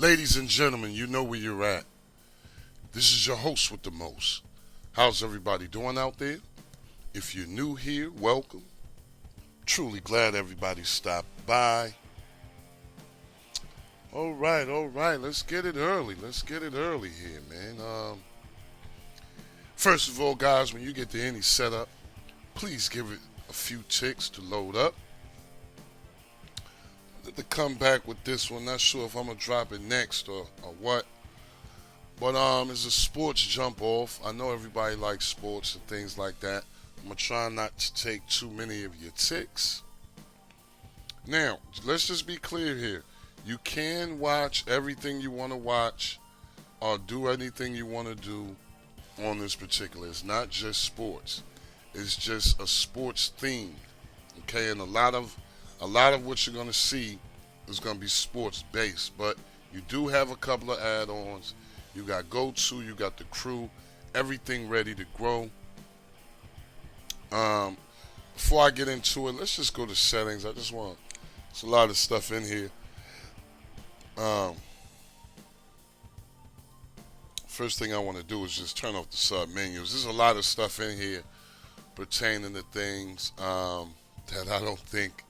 Ladies and gentlemen, you know where you're at. This is your host with the most. How's everybody doing out there? If you're new here, welcome. Truly glad everybody stopped by. All right. Let's get it early. Let's get it early here, man. First of all, guys, when you get to any setup, please give it a few ticks to load up. To come back with this one, not sure if I'm gonna drop it next or what. But it's a sports jump off. I know everybody likes sports and things like that. I'm gonna try not to take too many of your ticks. Now, let's just be clear here. You can watch everything you want to watch or do anything you want to do on this particular. It's not just sports. It's just a sports theme. Okay, and a lot of what you're gonna see is gonna be sports based. But you do have a couple of add-ons. You got go-to, you got the crew, everything ready to grow. Before I get into it, let's just go to settings. There's a lot of stuff in here. First thing I want to do is just turn off the sub menus. There's a lot of stuff in here pertaining to things that I don't think,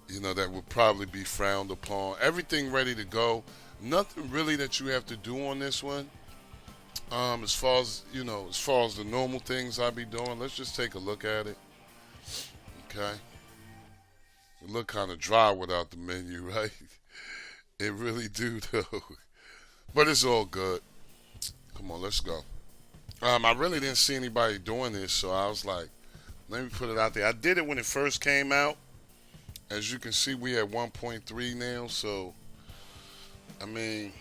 that would probably be frowned upon. Everything ready to go. Nothing really that you have to do on this one. As far as the normal things I be doing, let's just take a look at it. Okay. It look kind of dry without the menu, right? It really do though. But it's all good. Come on, let's go. I really didn't see anybody doing this, so I was like, let me put it out there. I did it when it first came out. As you can see, we at 1.3 now, so let me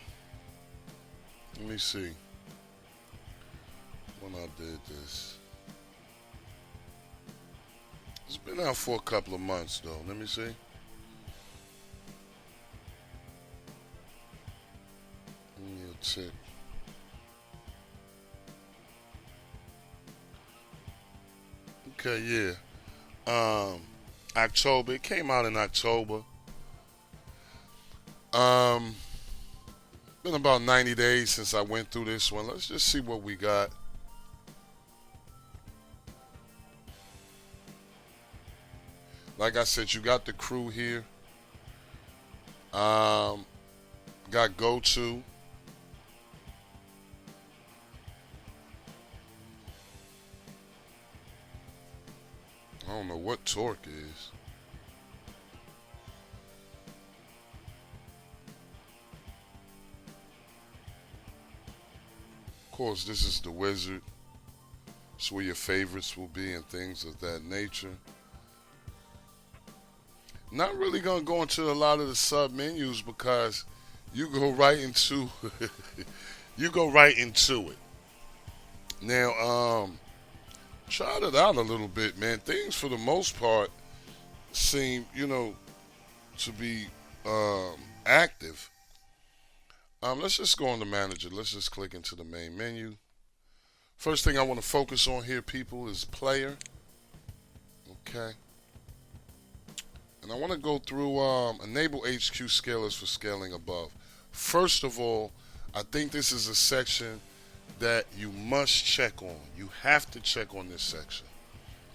see when I did this. It's been out for a couple of months, though. Let me see. Give me a tick. Okay, yeah. October. It came out in October. Been about 90 days since I went through this one. Let's just see what we got. Like I said, you got the crew here. Got go-to. I don't know what torque is. Of course, this is the wizard. It's where your favorites will be and things of that nature. Not really gonna go into a lot of the sub menus because you go right into it. Now, tried it out a little bit, man. Things for the most part seem, to be active. Let's just go on the manager. Let's just click into the main menu. First thing I want to focus on here, people, is player. Okay. And I want to go through enable HQ scalers for scaling above. First of all, I think this is a section that you must check on. You have to check on this section.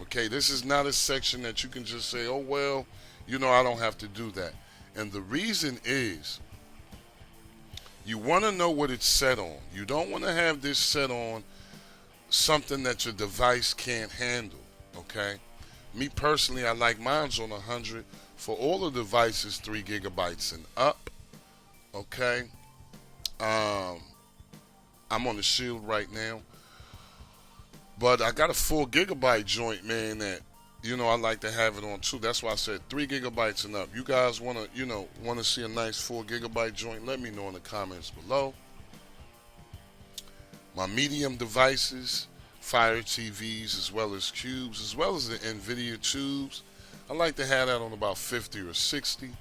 Okay, this is not a section that you can just say, oh, well, I don't have to do that. And the reason is you want to know what it's set on. You don't want to have this set on something that your device can't handle. Okay, me personally, I like mine's on 100 for all the devices 3 gigabytes and up. Okay, I'm on the Shield right now, but I got a 4 gigabyte joint, man, that I like to have it on too. That's why I said 3 gigabytes and up. You guys want to see a nice 4 gigabyte joint? Let me know in the comments below. My medium devices, Fire TVs, as well as cubes, as well as the NVIDIA tubes, I like to have that on about 50 or 60.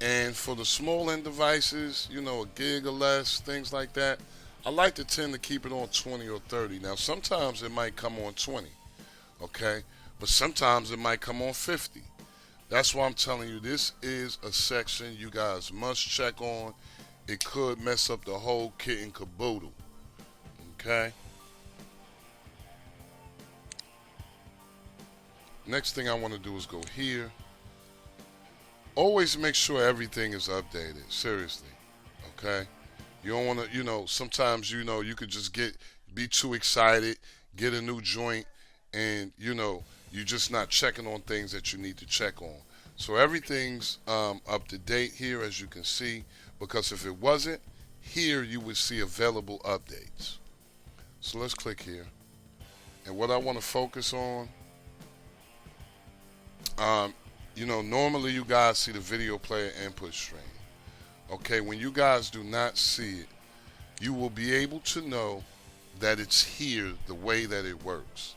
And for the small end devices, a gig or less, things like that, I like to tend to keep it on 20 or 30. Now, sometimes it might come on 20, okay? But sometimes it might come on 50. That's why I'm telling you, this is a section you guys must check on. It could mess up the whole kit and caboodle. Okay? Next thing I want to do is go here. Always make sure everything is updated. Seriously. Okay? You don't want to, sometimes, you could just be too excited, get a new joint, and, you're just not checking on things that you need to check on. So everything's up to date here, as you can see, because if it wasn't, here you would see available updates. So let's click here. And what I want to focus on, normally you guys see the video player input stream. Okay, when you guys do not see it, you will be able to know that it's here the way that it works.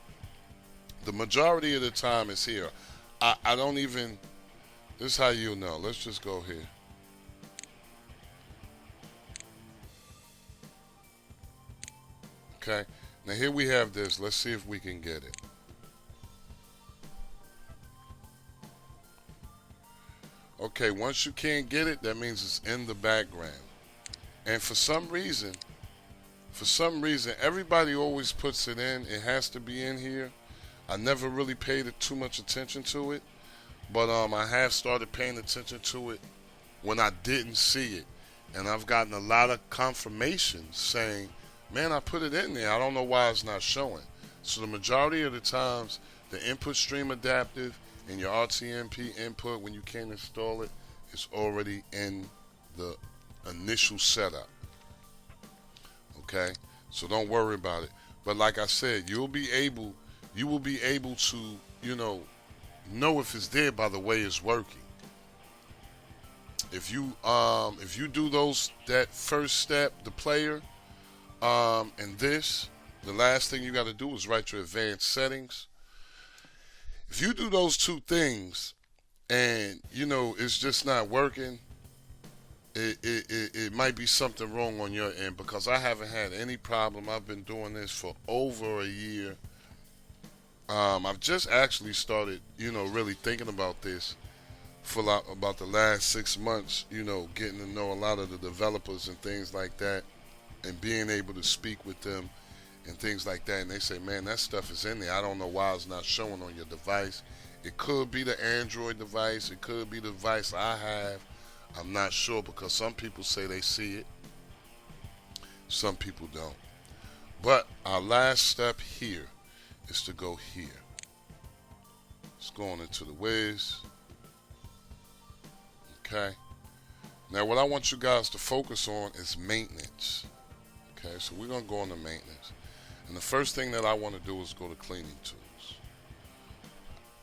The majority of the time it's here. I don't even, this is how you know. Let's just go here. Okay, now here we have this. Let's see if we can get it. Okay, once you can't get it, that means it's in the background. And for some reason, everybody always puts it in. It has to be in here. I never really paid too much attention to it, but I have started paying attention to it when I didn't see it, and I've gotten a lot of confirmations saying, "Man, I put it in there. I don't know why it's not showing." So the majority of the times, the input stream adaptive and your RTMP input, when you can't install it, is already in the initial setup. Okay, so don't worry about it. But like I said, you will be able to, know if it's there by the way it's working. If you do that first step, the player, and this, the last thing you got to do is write your advanced settings. If you do those two things, and it's just not working, it might be something wrong on your end, because I haven't had any problem. I've been doing this for over a year. I've just actually started, really thinking about this for about the last 6 months, getting to know a lot of the developers and things like that, and being able to speak with them and things like that. And they say, "Man, that stuff is in there. I don't know why it's not showing on your device." It could be the Android device. It could be the device I have. I'm not sure, because some people say they see it. Some people don't. But our last step here is to go here. It's going into the Wiz. Okay. Now what I want you guys to focus on is maintenance. Okay, so we're going to go into maintenance. And the first thing that I want to do is go to cleaning tools.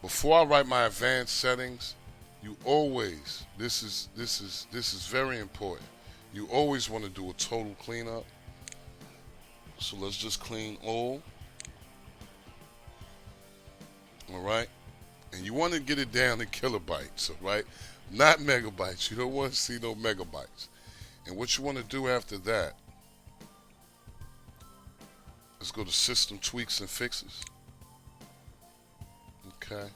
Before I write my advanced settings, you always, this is very important. You always want to do a total cleanup. So let's just clean all. Alright? And you want to get it down to kilobytes, alright? Not megabytes. You don't want to see no megabytes. And what you want to do after that, let's go to System Tweaks and Fixes. Okay.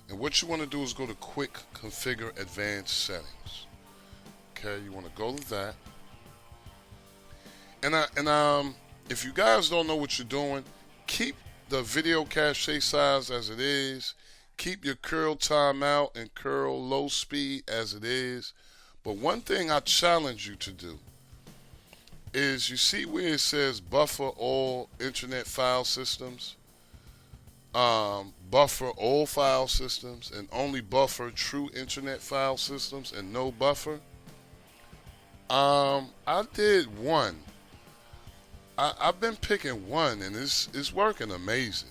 And what you want to do is go to Quick Configure Advanced Settings. Okay, you want to go to that. And if you guys don't know what you're doing, keep the video cache size as it is. Keep your curl timeout and curl low speed as it is. But one thing I challenge you to do is, you see where it says buffer all internet file systems, buffer all file systems, and only buffer true internet file systems and no buffer. I did one. I've been picking one, and it's working amazing.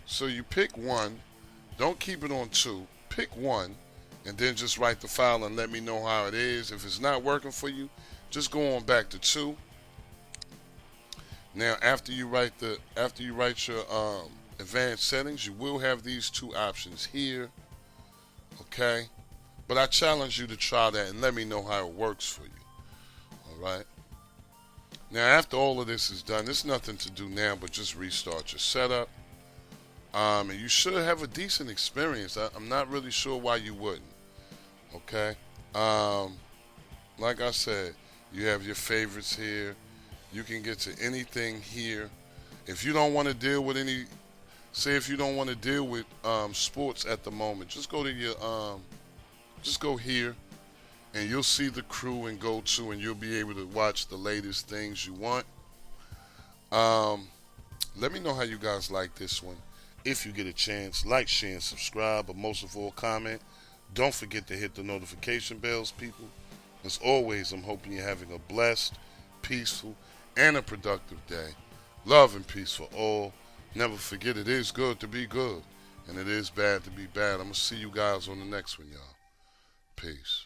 So you pick one, don't keep it on two, pick one, and then just write the file and let me know how it is. If it's not working for you, just go on back to two. Now, after you write your advanced settings, you will have these two options here. Okay, but I challenge you to try that and let me know how it works for you. All right. Now, after all of this is done, there's nothing to do now but just restart your setup. And you should have a decent experience. I'm not really sure why you wouldn't. Okay. Um, like I said, you have your favorites here. You can get to anything here. If you don't want to deal with any, say if you don't want to deal with sports at the moment, just go to your, just go here, and you'll see the crew and go to, and you'll be able to watch the latest things you want. Um, Let me know how you guys like this one. If you get a chance, like, share, and subscribe, but most of all, comment. Don't forget to hit the notification bells, people. As always, I'm hoping you're having a blessed, peaceful, and a productive day. Love and peace for all. Never forget it is good to be good, and it is bad to be bad. I'm going to see you guys on the next one, y'all. Peace.